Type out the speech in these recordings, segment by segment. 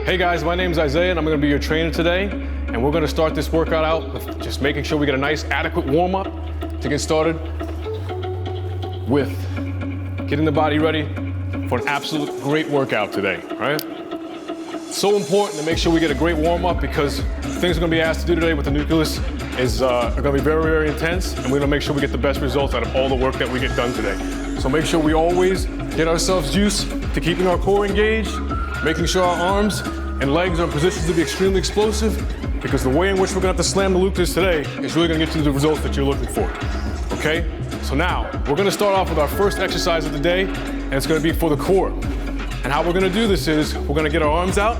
Hey guys, my name's Isaiah and I'm gonna be your trainer today. And we're gonna start this workout out with just making sure we get a nice adequate warm up to get started with getting the body ready for an absolute great workout today, right? It's so important to make sure we get a great warm up because things we're gonna be asked to do today with the Nucleus are gonna be very, very intense, and we're gonna make sure we get the best results out of all the work that we get done today. So make sure we always get ourselves used to keeping our core engaged, making sure our arms and legs are in positions to be extremely explosive, because the way in which we're gonna have to slam the Nucleus today is really gonna get you the results that you're looking for, okay? So now, we're gonna start off with our first exercise of the day, and it's gonna be for the core. And how we're gonna do this is, we're gonna get our arms out,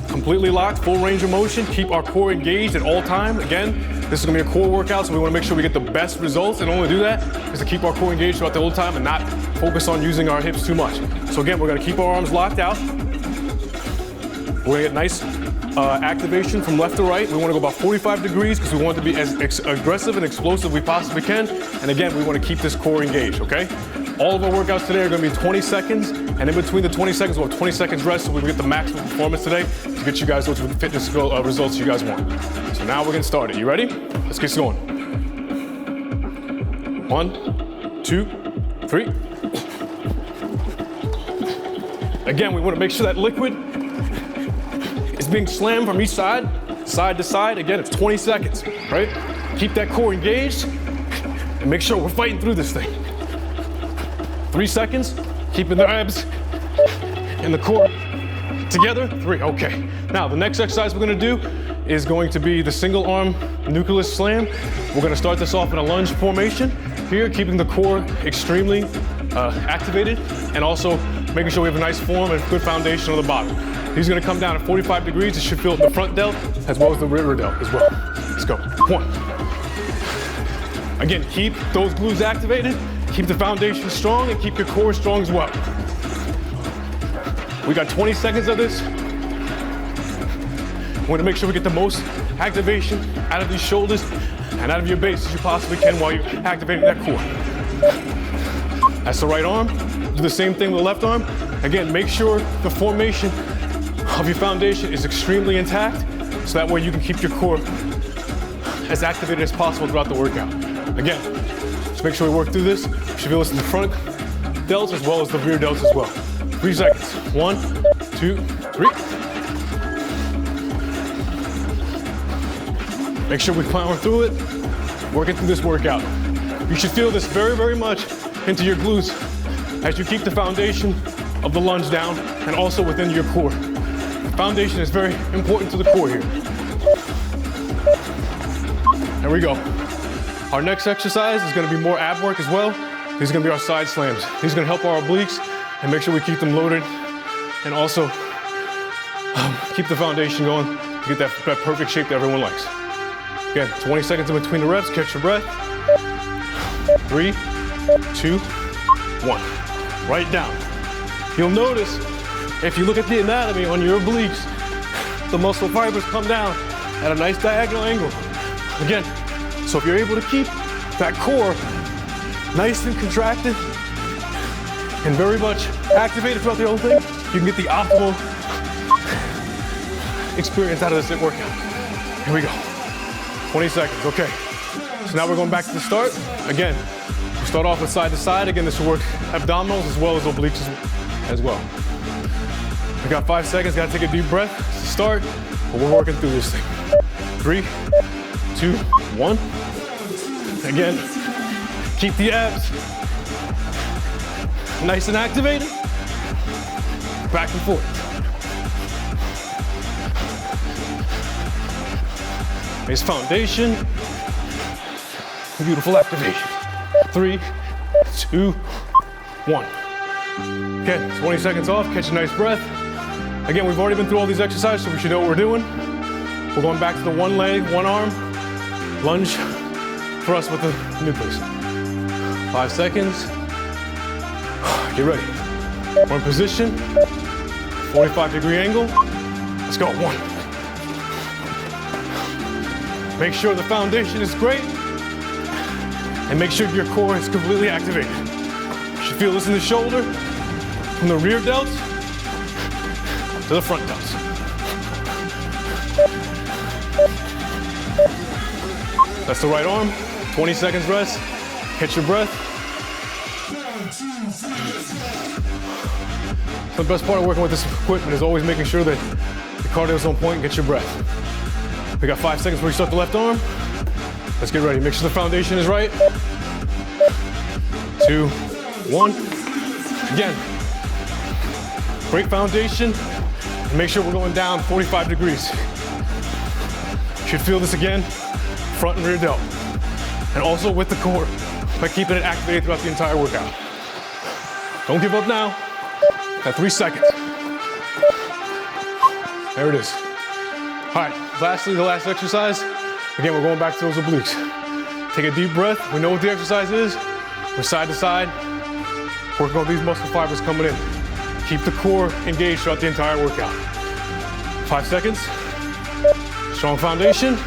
completely locked, full range of motion, keep our core engaged at all times. Again, this is gonna be a core workout, so we wanna make sure we get the best results, and only do that is to keep our core engaged throughout the whole time and not focus on using our hips too much. So again, we're gonna keep our arms locked out. We're gonna get nice activation from left to right. We wanna go about 45 degrees because we want to be as aggressive and explosive we possibly can. And again, we wanna keep this core engaged, okay? All of our workouts today are gonna be 20 seconds, and in between the 20 seconds, we'll have 20 seconds rest so we can get the maximum performance today to get you guys those fitness results you guys want. So now we're getting started. You ready? Let's get going. 1, 2, 3. Again, we wanna make sure that liquid is being slammed from each side, side to side. Again, it's 20 seconds, right? Keep that core engaged and make sure we're fighting through this thing. 3 seconds, keeping the abs and the core together. 3, okay. Now, the next exercise we're gonna do is going to be the single arm Nucleus slam. We're gonna start this off in a lunge formation. Here, keeping the core extremely activated and also making sure we have a nice form and good foundation on the bottom. He's gonna come down at 45 degrees. It should feel it in the front delt as well as the rear delt as well. Let's go. 1. Again, keep those glues activated. Keep the foundation strong and keep your core strong as well. We got 20 seconds of this. We want to make sure we get the most activation out of these shoulders and out of your base as you possibly can while you're activating that core. That's the right arm. Do the same thing with the left arm. Again, make sure the formation of your foundation is extremely intact so that way you can keep your core as activated as possible throughout the workout. Again, just make sure we work through this. You should feel this in the front delts as well as the rear delts as well. 3 seconds. 1, 2, 3. Make sure we power through it, working through this workout. You should feel this very, very much into your glutes as you keep the foundation of the lunge down and also within your core. The foundation is very important to the core here. There we go. Our next exercise is gonna be more ab work as well. These are gonna be our side slams. These are gonna help our obliques and make sure we keep them loaded and also keep the foundation going to get that perfect shape that everyone likes. Again, 20 seconds in between the reps, catch your breath. 3, 2, 1. Right down. You'll notice, if you look at the anatomy on your obliques, the muscle fibers come down at a nice diagonal angle. Again, so if you're able to keep that core nice and contracted and very much activated throughout the whole thing, you can get the optimal experience out of this workout. Here we go. 20 seconds, okay. So now we're going back to the start. Again, we start off with side to side. Again, this will work abdominals as well as obliques as well. We got 5 seconds, gotta take a deep breath to start, but we're working through this thing. 3, 2, 1. Again, keep the abs nice and activated. Back and forth. Nice foundation. Beautiful activation. 3, 2, 1. Okay, 20 seconds off, catch a nice breath. Again, we've already been through all these exercises, so we should know what we're doing. We're going back to the one leg, one arm, lunge for us with the Nucleus. 5 seconds. Get ready. We're in position. 45-degree angle. Let's go. 1. Make sure the foundation is great. And make sure your core is completely activated. You should feel this in the shoulder, from the rear delts to the front delts. That's the right arm. 20 seconds rest. Catch your breath. The best part of working with this equipment is always making sure that the cardio is on point and get your breath. We got 5 seconds before you start the left arm. Let's get ready. Make sure the foundation is right. 2, 1. Again. Great foundation. And make sure we're going down 45 degrees. You should feel this again, front and rear delt. And also with the core, by keeping it activated throughout the entire workout. Don't give up now. Got 3 seconds. There it is. All right, lastly, the last exercise. Again, we're going back to those obliques. Take a deep breath. We know what the exercise is. We're side to side, working on these muscle fibers coming in. Keep the core engaged throughout the entire workout. 5 seconds. Strong foundation.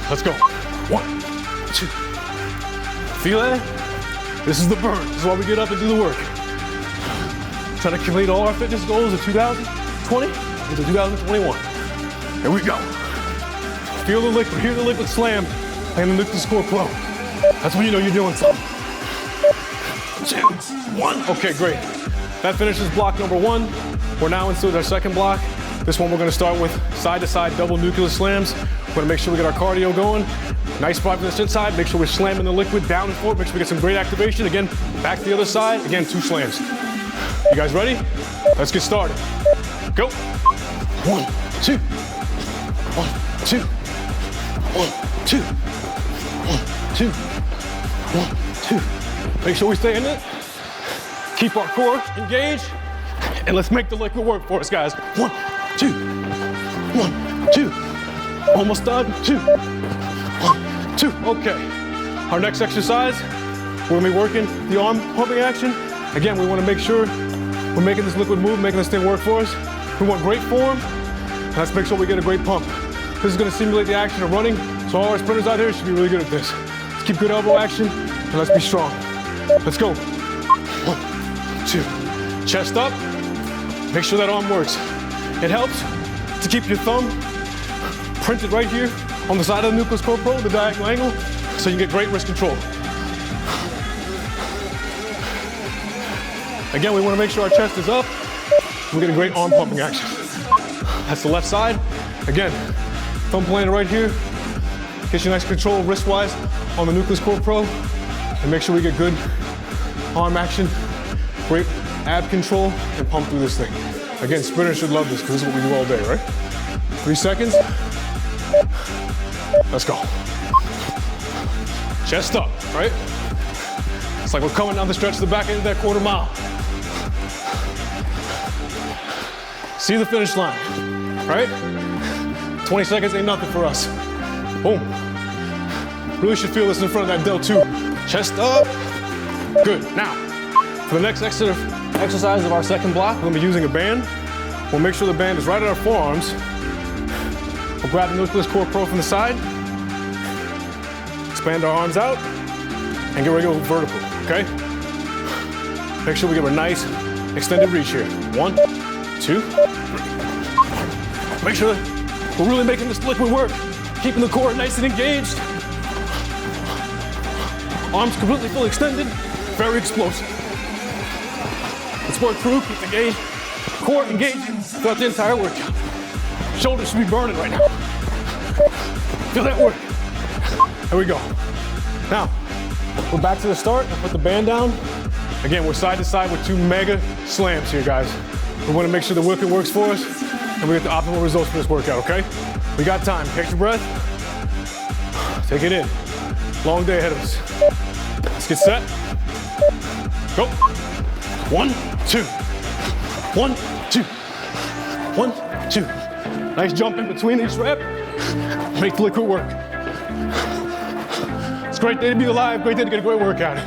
Let's go. 1, 2. Feel that? This is the burn. This is why we get up and do the work. Trying to complete all our fitness goals of 2020 into 2021. Here we go. Feel the liquid, hear the liquid slam and the Nucleus core flow. That's when you know you're doing something. 2, 1. Okay, great. That finishes block number 1. We're now into our second block. This one we're gonna start with side-to-side double Nucleus slams. We're gonna make sure we get our cardio going. Nice drive to the inside. Make sure we're slamming the liquid down and forward. Make sure we get some great activation. Again, back to the other side. Again, 2 slams. You guys ready? Let's get started. Go. 1, 2. 1, 2. 1, 2. 1, 2. 1, 2. Make sure we stay in it. Keep our core engaged. And let's make the liquid work for us, guys. 1, 2. 1, 2. Almost done. 2. 1, 2. Okay. Our next exercise, we're gonna be working the arm pumping action. Again, we wanna make sure we're making this liquid move, making this thing work for us. We want great form. Let's make sure we get a great pump. This is gonna simulate the action of running. So all our sprinters out here should be really good at this. Let's keep good elbow action and let's be strong. Let's go. 1, 2. Chest up. Make sure that arm works. It helps to keep your thumb printed right here on the side of the Nucleus Core Pro, the diagonal angle, so you can get great wrist control. Again, we want to make sure our chest is up. We're getting great arm pumping action. That's the left side. Again, thumb planted right here. Gets you nice control wrist-wise on the Nucleus Core Pro. And make sure we get good arm action, great ab control, and pump through this thing. Again, sprinters should love this because this is what we do all day, right? 3 seconds. Let's go. Chest up, right? It's like we're coming down the stretch of the back end of that quarter mile. See the finish line, right? 20 seconds ain't nothing for us. Boom. Really should feel this in front of that delt too. Chest up. Good. Now, for the next exercise of our second block, we're gonna be using a band. We'll make sure the band is right at our forearms. We'll grab the Nucleus Core Pro from the side, expand our arms out, and get ready to go vertical, okay? Make sure we give a nice extended reach here. 1, 2, 3. Make sure that we're really making this liquid work, keeping the core nice and engaged. Arms completely fully extended, very explosive. Let's work through, keep the gauge, core engaged throughout the entire workout. Shoulders should be burning right now. Feel that work. There we go. Now, we're back to the start. I'll put the band down. Again, we're side to side with 2 mega slams here, guys. We want to make sure the workout works for us and we get the optimal results for this workout, okay? We got time. Catch your breath. Take it in. Long day ahead of us. Let's get set. Go. 1, 2. 1, 2. 1, 2. Nice jump in between each rep. Make the liquid work. It's a great day to be alive, great day to get a great workout in.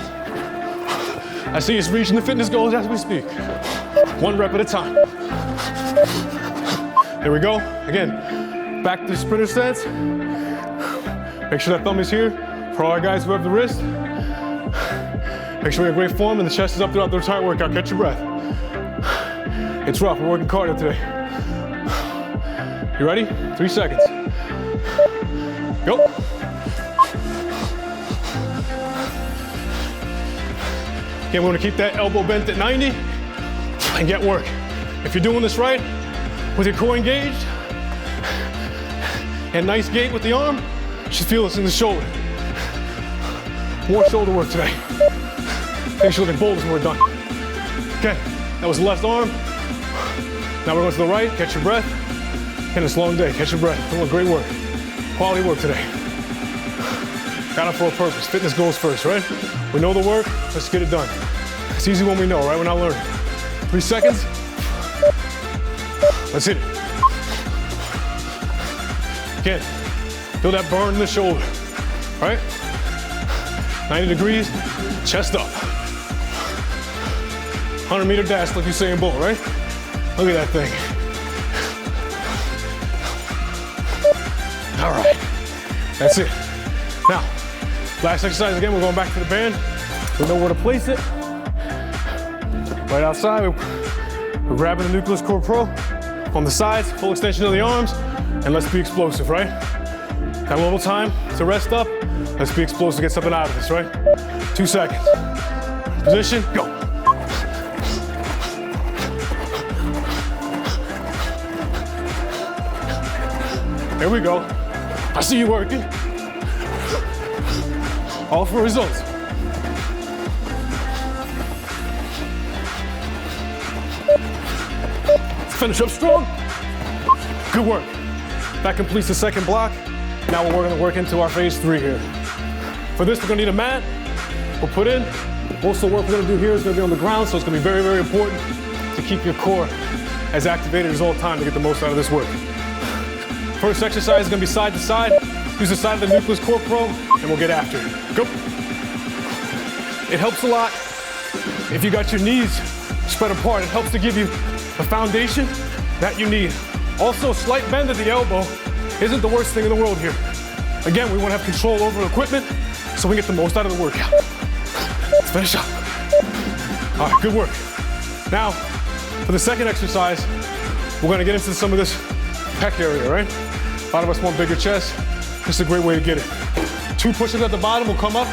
I see us reaching the fitness goals as we speak. 1 rep at a time. There we go. Again, back to sprinter stance. Make sure that thumb is here. For all our guys who have the wrist, make sure we have great form and the chest is up throughout the entire workout. Catch your breath. It's rough, we're working cardio today. You ready? 3 seconds. Go. Again, we want to keep that elbow bent at 90 and get work. If you're doing this right, with your core engaged, and nice gait with the arm, you should feel this in the shoulder. More shoulder work today. Make sure you look at boulders when we're done. Okay, that was the left arm. Now we're going to the right, catch your breath. And it's a long day, catch your breath. Great work. Quality work today. Got up for a purpose. Fitness goes first, right? We know the work, let's get it done. It's easy when we know, right? We're not learning. 3 seconds. Let's hit it. Again, feel that burn in the shoulder, right? 90 degrees, chest up. 100-meter dash like Usain Bolt, right? Look at that thing. All right, that's it. Now, last exercise again, we're going back to the band. We know where to place it. Right outside, we're grabbing the Nucleus Core Pro on the sides, full extension of the arms, and let's be explosive, right? Have a little time to rest up. Let's be explosive, get something out of this, right? 2 seconds. Position, go. Here we go. I see you working. All for results. Finish up strong. Good work. That completes the second block. Now we're going to work into our phase 3 here. For this, we're going to need a mat. We'll put in. Most of the work we're going to do here is going to be on the ground, so it's going to be very, very important to keep your core as activated as all the time to get the most out of this work. First exercise is going to be side to side. Use the side of the Nucleus Core Pro, and we'll get after it. Go. It helps a lot if you got your knees spread apart. It helps to give you the foundation that you need. Also, slight bend at the elbow isn't the worst thing in the world here. Again, we want to have control over equipment so we get the most out of the workout. Let's finish up. All right, good work. Now, for the second exercise, we're going to get into some of this pec area, right? A lot of us want bigger chest. This is a great way to get it. 2 push-ups at the bottom will come up.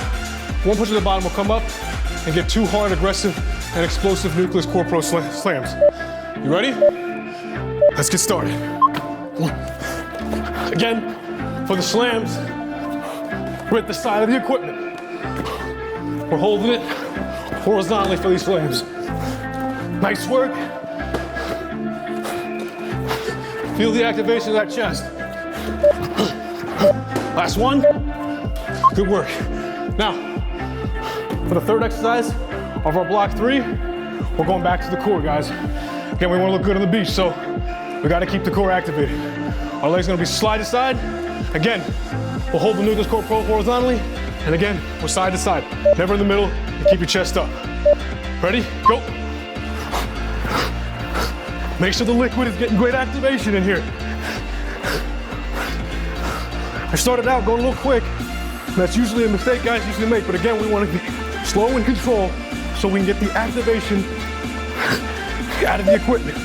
1 push-up at the bottom will come up and get 2 hard, aggressive, and explosive Nucleus Core Pro slams. You ready? Let's get started. Again, for the slams, we're at the side of the equipment. We're holding it horizontally for these slams. Nice work. Feel the activation of that chest. Last one. Good work. Now, for the third exercise of our block 3, we're going back to the core, guys. Again, we want to look good on the beach, so we got to keep the core activated. Our legs are going to be slide to side. Again, we'll hold the Nucleus Core Pro horizontally, and again, we're side to side. Never in the middle, and keep your chest up. Ready? Go. Make sure the liquid is getting great activation in here. I started out going a little quick. That's usually a mistake guys usually make, but again, we want to be slow and control so we can get the activation out of the equipment.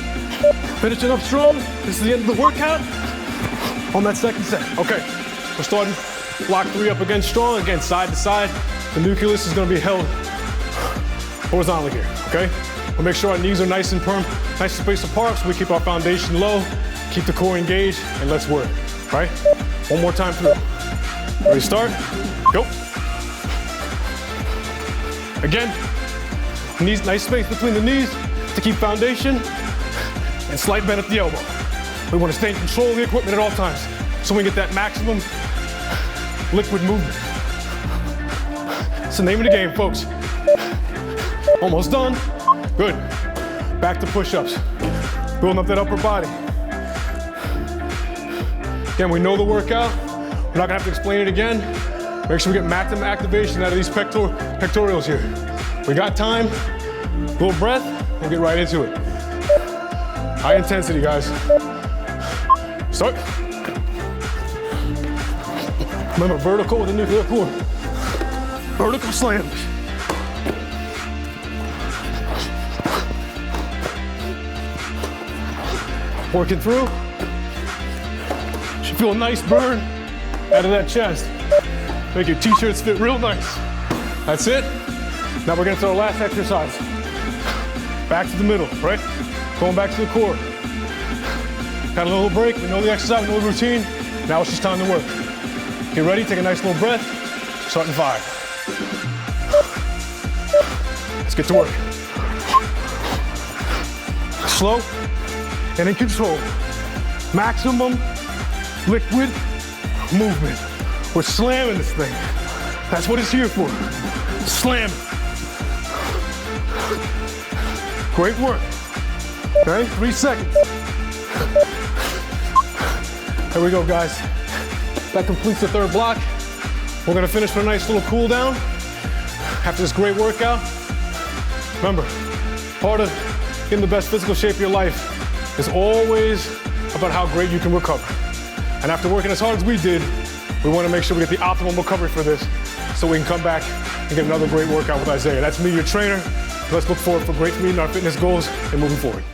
Finishing up strong. This is the end of the workout on that second set. Okay, we're starting block 3 up again strong. Again, side to side. The Nucleus is going to be held horizontally here, okay? We'll make sure our knees are nice and firm, nice and spaced apart so we keep our foundation low, keep the core engaged, and let's work, right? One more time through. Ready to start? Go. Again, knees, nice space between the knees to keep foundation, and slight bend at the elbow. We want to stay in control of the equipment at all times so we get that maximum liquid movement. It's the name of the game, folks. Almost done. Good. Back to push-ups. Building up that upper body. Again, we know the workout. We're not gonna have to explain it again. Make sure we get maximum activation out of these pectorals here. We got time, a little breath, and get right into it. High intensity, guys. Start. Remember, vertical with the nuclear core. Vertical slams. Working through. Should feel a nice burn out of that chest. Make your t-shirts fit real nice. That's it. Now we're gonna start our last exercise. Back to the middle, right? Going back to the core. Got a little break, we know the exercise, we know the routine. Now it's just time to work. Get ready, take a nice little breath. Start in 5. Let's get to work. Slow and in control. Maximum liquid movement. We're slamming this thing. That's what it's here for. Slam. Great work. Okay, 3 seconds. There we go, guys. That completes the 3rd block. We're gonna finish with a nice little cool down after this great workout. Remember, part of getting the best physical shape of your life is always about how great you can recover. And after working as hard as we did, we wanna make sure we get the optimal recovery for this so we can come back and get another great workout with Isaiah. That's me, your trainer. Let's look forward for great meeting our fitness goals and moving forward.